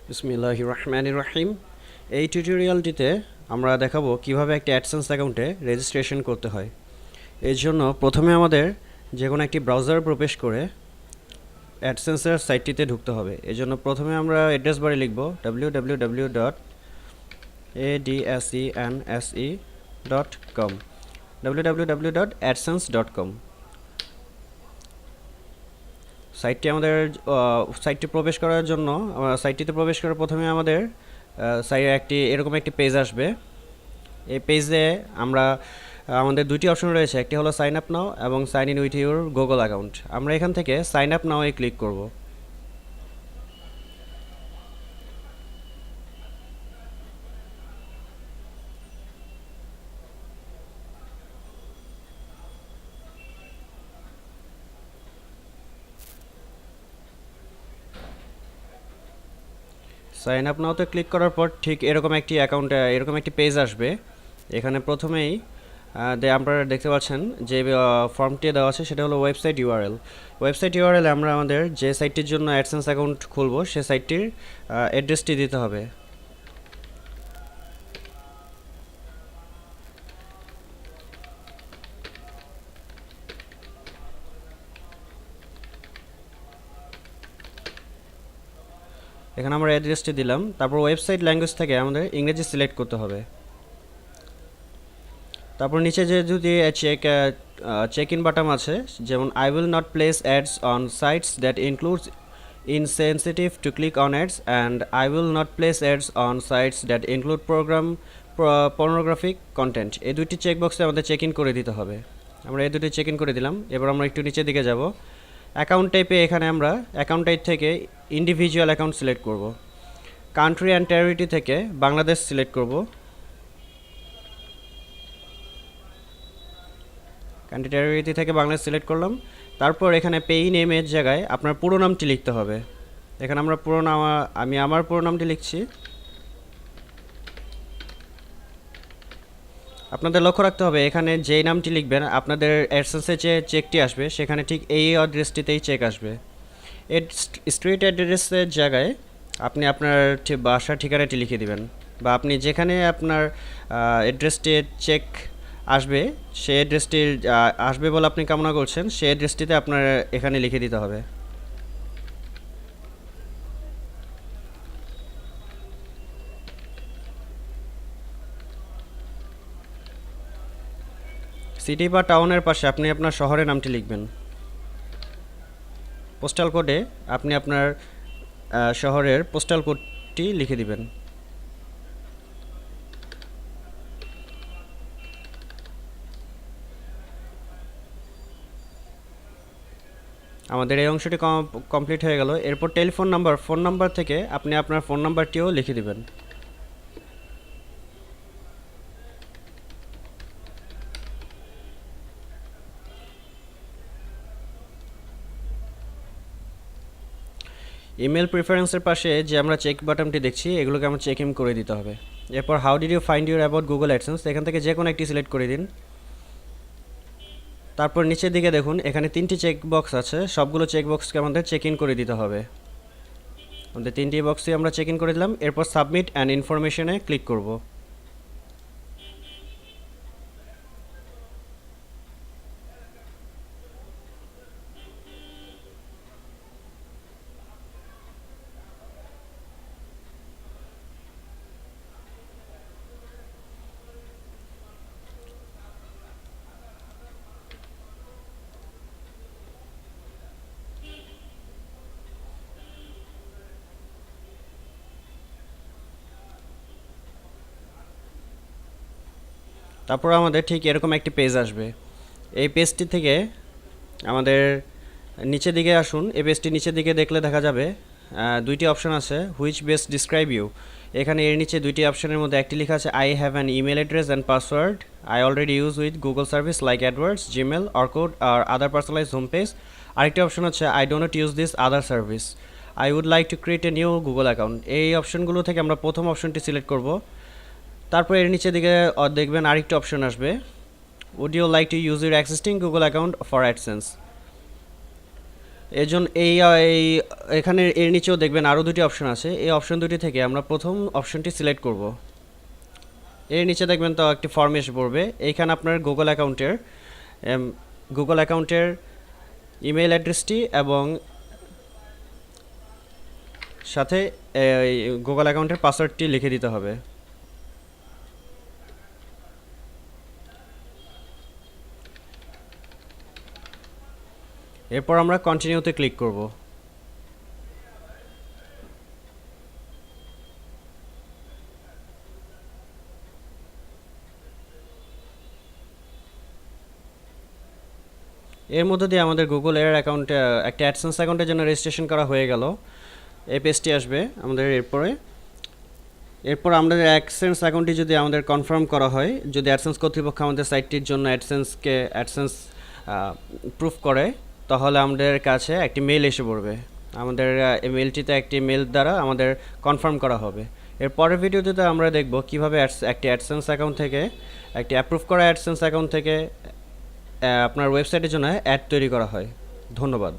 বিসমিল্লাহির রহমানির রহিম। এই টিউটোরিয়ালটিতে আমরা দেখাবো কিভাবে একটি অ্যাডসেন্স অ্যাকাউন্টে রেজিস্ট্রেশন করতে হয়। এর জন্য প্রথমে আমাদের যে কোনো একটি ব্রাউজার প্রবেশ করে অ্যাডসেন্সের সাইটটিতে ঢুকতে হবে। এর জন্য প্রথমে আমরা অ্যাড্রেস বারে লিখব www.adsense.com www.adsense.com। সাইটটি প্রবেশ করার জন্য সাইটটিতে প্রবেশ করার প্রথমে আমাদের সাইটে এরকম একটি পেজ আসবে। এই পেজে আমরা আমাদের দুটি অপশন রয়েছে, একটি হলো সাইন আপ নাও এবং sign in with your Google account. আমরা এখান থেকে সাইন আপ নাও এ ক্লিক করব। সাইন আপ নাওতে ক্লিক করার পর ঠিক এরকম একটি পেজ আসবে। এখানে প্রথমেই আপনারা দেখতে পাচ্ছেন যে ফর্মটি দেওয়া আছে, সেটা হলো ওয়েবসাইট ইউআরএল। ওয়েবসাইট ইউআরএল আমরা আমাদের যে সাইটটির জন্য অ্যাডসেন্স অ্যাকাউন্ট খুলব সে সাইটটির অ্যাড্রেসটি দিতে হবে। এখানে আমরা অ্যাড্রেসটি দিলাম। তারপর ওয়েবসাইট ল্যাঙ্গুয়েজ থেকে আমাদের ইংরেজি সিলেক্ট করতে হবে। তারপর নিচে যে যদি চেক ইন বাটন আছে, যেমন I will not place ads on sites that includes insensitive to click on ads and I will not place ads on sites that include pornographic content, এই দুইটি চেকবক্সে আমাদের চেক ইন করে দিতে হবে। আমরা এই দুটি চেক ইন করে দিলাম। এবার আমরা একটু নিচের দিকে যাব। অ্যাকাউন্ট টাইপে এখানে আমরা অ্যাকাউন্ট টাইপ থেকে ইন্ডিভিজুয়াল অ্যাকাউন্ট সিলেক্ট করব। কান্ট্রি অ্যান্ড টেরিটরি থেকে বাংলাদেশ সিলেক্ট করব। কান্ট্রি টেরিটরি থেকে বাংলাদেশ সিলেক্ট করলাম। তারপর এখানে পেই নেমের জায়গায় আপনার পুরো নামটি লিখতে হবে। এখানে আমরা আমি আমার পুরো নামটি লিখছি। আপনাদের লক্ষ্য রাখতে হবে এখানে যেই নামটি লিখবেন আপনাদের অ্যাডসেন্সে যে চেকটি আসবে সেখানে ঠিক এই অ্যাড্রেসটিতেই চেক আসবে। স্ট্রিট অ্যাড্রেসের জায়গায় আপনি আপনার বাসার ঠিকানাটি লিখে দিবেন, বা আপনি যেখানে আপনার অ্যাড্রেসটির চেক আসবে সেই অ্যাড্রেসটির আসবে বলে আপনি কামনা করছেন সেই অ্যাড্রেসটিতে আপনার এখানে লিখে দিতে হবে। সিটি বা টাউনের পাশে আপনি আপনার শহরের নামটি লিখবেন। পোস্টাল কোডে আপনি আপনার শহরের পোস্টাল কোডটি লিখে দিবেন। আমাদের এই অংশটি কমপ্লিট হয়ে গেল। এরপর ফোন নাম্বার থেকে আপনি আপনার ফোন নাম্বারটিও লিখে দিবেন। ইমেল প্রিফারেন্সের পাশে যে আমরা চেক বাটনটি দেখছি এগুলোকে আমরা চেক ইন করে দিতে হবে। এরপর how did you find your about Google AdSense, এখান থেকে যে কোনো একটি সিলেক্ট করে দিন। তারপর নিচের দিকে দেখুন এখানে তিনটি চেক বক্স আছে, সবগুলো চেক বক্সকে আমাদের চেক ইন করে দিতে হবে। আমাদের তিনটি বক্সই আমরা চেক ইন করে দিলাম। এরপর সাবমিট অ্যান্ড ইনফরমেশনে ক্লিক করব। তারপর আমাদের ঠিক এরকম একটি পেজ আসবে। এই পেজটি থেকে আমাদের নিচের দিকে আসুন। এই পেজটি নিচের দিকে দেখলে দেখা যাবে দুইটি অপশন আছে, হুইচ বেস্ট ডিসক্রাইব ইউ। এখানে এর নিচে দুইটি অপশনের মধ্যে একটি লেখা আছে I have an email address and password I already use with Google service like AdWords, Gmail, Orkut আর আদার পার্সোনালাইজ হোম পেজ। আরেকটি অপশন হচ্ছে I do not use this other service, I would like to create a new Google account. এই অপশনগুলো থেকে আমরা প্রথম অপশনটি select করব। তারপর এর নিচে দিকে দেখবেন আরেকটি অপশন আসবে, would you like to use your existing Google account for AdSense. এই এখানে এর নিচেও দেখবেন আরও দুটি অপশন আছে। এই অপশন দুটি থেকে আমরা প্রথম অপশনটি সিলেক্ট করব। এর নিচে দেখবেন তো একটি ফর্ম এসে পড়বে। এইখানে আপনার গুগল অ্যাকাউন্টের ইমেল অ্যাড্রেসটি এবং সাথে গুগল অ্যাকাউন্টের পাসওয়ার্ডটি লিখে দিতে হবে। এরপর আমরা কন্টিনিউতে ক্লিক করব। এর মধ্যে দিয়ে আমাদের গুগল এর অ্যাকাউন্টে একটা অ্যাডসেন্স অ্যাকাউন্টের জন্য রেজিস্ট্রেশন করা হয়ে গেল। এই পেজটি আসবে আমাদের। এরপর আমাদের অ্যাডসেন্স অ্যাকাউন্টটি যদি আমাদের কনফার্ম করা হয়, যদি অ্যাডসেন্স কর্তৃপক্ষ আমাদের সাইটটির জন্য অ্যাডসেন্স প্রুফ করে, তাহলে আমাদের কাছে একটি মেল এসে পড়বে। আমাদের এই মেলটিতে একটি মেল দ্বারা আমাদের কনফার্ম করা হবে। এর পরের ভিডিওতে আমরা দেখব কিভাবে একটি অ্যাডসেন্স অ্যাকাউন্ট থেকে, একটি অ্যাপ্রুভ করা অ্যাডসেন্স অ্যাকাউন্ট থেকে আপনার ওয়েবসাইটের জন্য অ্যাড তৈরি করা হয়। ধন্যবাদ।